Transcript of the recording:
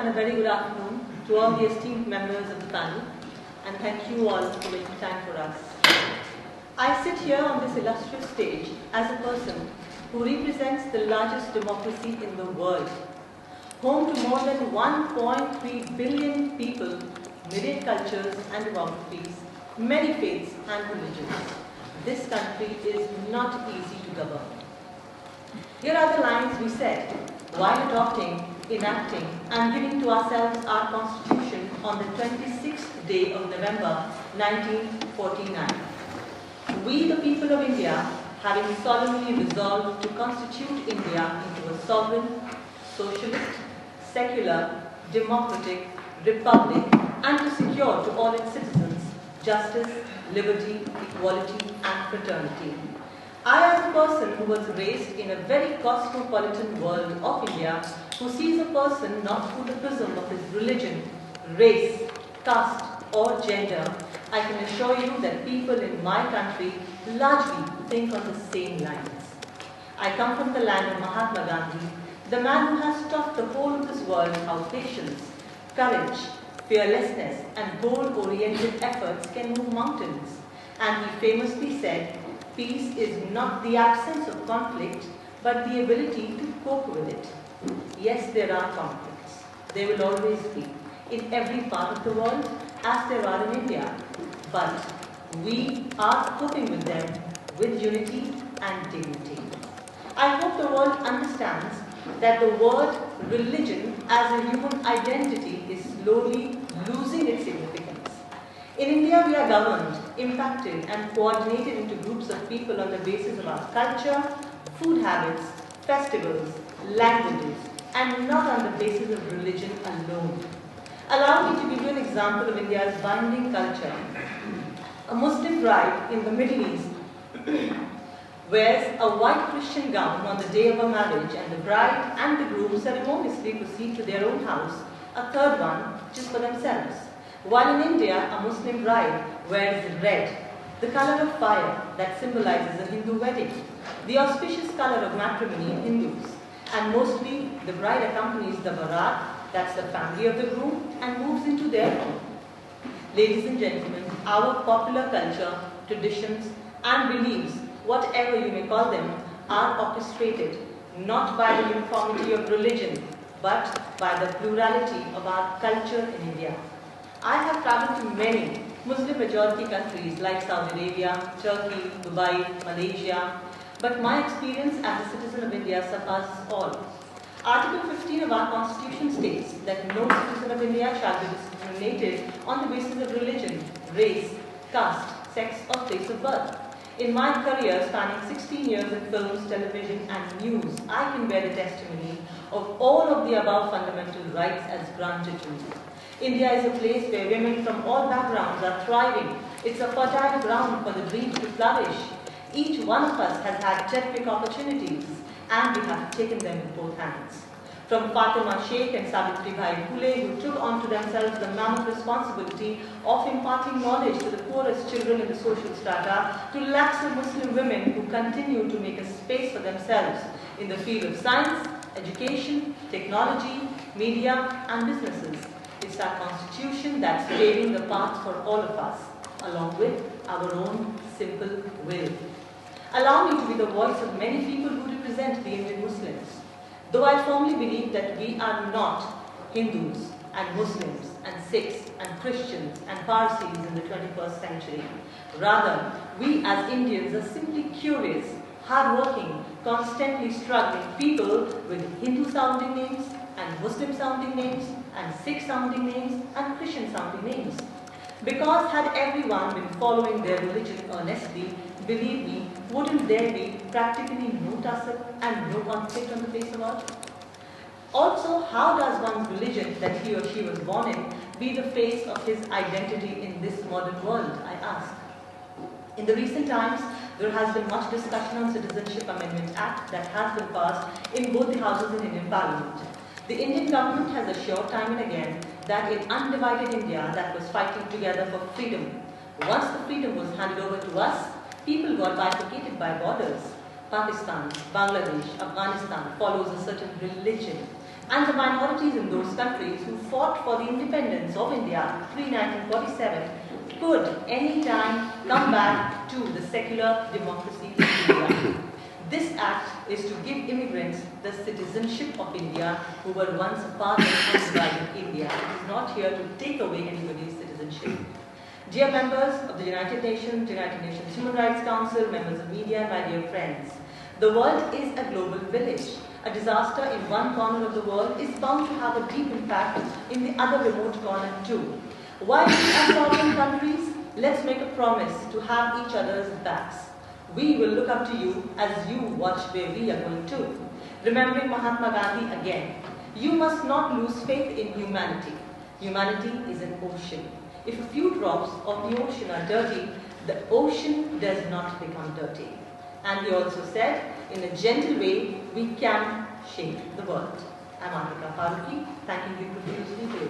And a very good afternoon to all the esteemed members of the panel, and thank you all for making time for us. I sit here on this illustrious stage as a person who represents the largest democracy in the world, home to more than 1.3 billion people, myriad cultures and demographies, many faiths and religions. This country is not easy to govern. Here are the lines we said while adopting, enacting and giving to ourselves our Constitution on the 26th day of November 1949. We, the people of India, having solemnly resolved to constitute India into a sovereign, socialist, secular, democratic republic, and to secure to all its citizens justice, liberty, equality, and fraternity. I, as a person who was raised in a very cosmopolitan world of India, who sees a person not through the prism of his religion, race, caste, or gender, I can assure you that people in my country largely think on the same lines. I come from the land of Mahatma Gandhi, the man who has taught the whole of this world how patience, courage, fearlessness, and goal-oriented efforts can move mountains. And he famously said, peace is not the absence of conflict, but the ability to cope with it. Yes, there are conflicts. There will always be, in every part of the world, as there are in India. But we are coping with them with unity and dignity. I hope the world understands that the word religion as a human identity is slowly losing its significance. In India, we are governed, impacted, and coordinated into groups of people on the basis of our culture, food habits, festivals, languages, and not on the basis of religion alone. Allow me to give you an example of India's binding culture. A Muslim bride in the Middle East wears a white Christian gown on the day of a marriage, and the bride and the groom ceremoniously proceed to their own house, a third one just for themselves. While in India, a Muslim bride wears red, the color of fire that symbolizes a Hindu wedding, the auspicious color of matrimony in Hindus. And mostly, the bride accompanies the barat, that's the family of the groom, and moves into their home. Ladies and gentlemen, our popular culture, traditions, and beliefs, whatever you may call them, are orchestrated not by the uniformity of religion, but by the plurality of our culture in India. I have traveled to many Muslim-majority countries like Saudi Arabia, Turkey, Dubai, Malaysia, but my experience as a citizen of India surpasses all. Article 15 of our Constitution states that no citizen of India shall be discriminated on the basis of religion, race, caste, sex, or place of birth. In my career spanning 16 years in films, television, and news, I can bear the testimony of all of the above fundamental rights as granted to me. India is a place where women from all backgrounds are thriving. It's a fertile ground for the dreams to flourish. Each one of us has had terrific opportunities, and we have taken them with both hands. From Fatima Sheikh and Savitri Bhai Phule, who took on to themselves the mammoth responsibility of imparting knowledge to the poorest children in the social strata, to lakhs of Muslim women who continue to make a space for themselves in the field of science, education, technology, media, and businesses. It's our Constitution that's paving the path for all of us, along with our own simple will. Allow me to be the voice of many people who represent the Indian Muslims. Though I firmly believe that we are not Hindus and Muslims and Sikhs and Christians and Parsis in the 21st century. Rather, we as Indians are simply curious, hardworking, constantly struggling people with Hindu-sounding names and Muslim-sounding names and Sikh-sounding names and Christian-sounding names. Because had everyone been following their religion earnestly, believe me, wouldn't there be practically no tussle and no conflict on the face of earth? Also, how does one's religion that he or she was born in be the face of his identity in this modern world, I ask? In the recent times, there has been much discussion on Citizenship Amendment Act that has been passed in both the houses in Indian Parliament. The Indian government has assured time and again that in undivided India that was fighting together for freedom. Once the freedom was handed over to us, people got bifurcated by borders. Pakistan, Bangladesh, Afghanistan follows a certain religion. and the minorities in those countries who fought for the independence of India pre-1947 could any time come back to the secular democracy of India. This act is to give immigrants the citizenship of India who were once a part of undivided India. It is not here to take away anybody's citizenship. Dear members of the United Nations Human Rights Council, members of media, my dear friends, the world is a global village. A disaster in one corner of the world is bound to have a deep impact in the other remote corner too. While as sovereign countries, let's make a promise to have each other's backs. We will look up to you as you watch where we are going to. Remembering Mahatma Gandhi again, you must not lose faith in humanity. Humanity is an ocean. If a few drops of the ocean are dirty, the ocean does not become dirty. And he also said, in a gentle way, we can shape the world. I'm Atika Farooqui, thanking you profusely.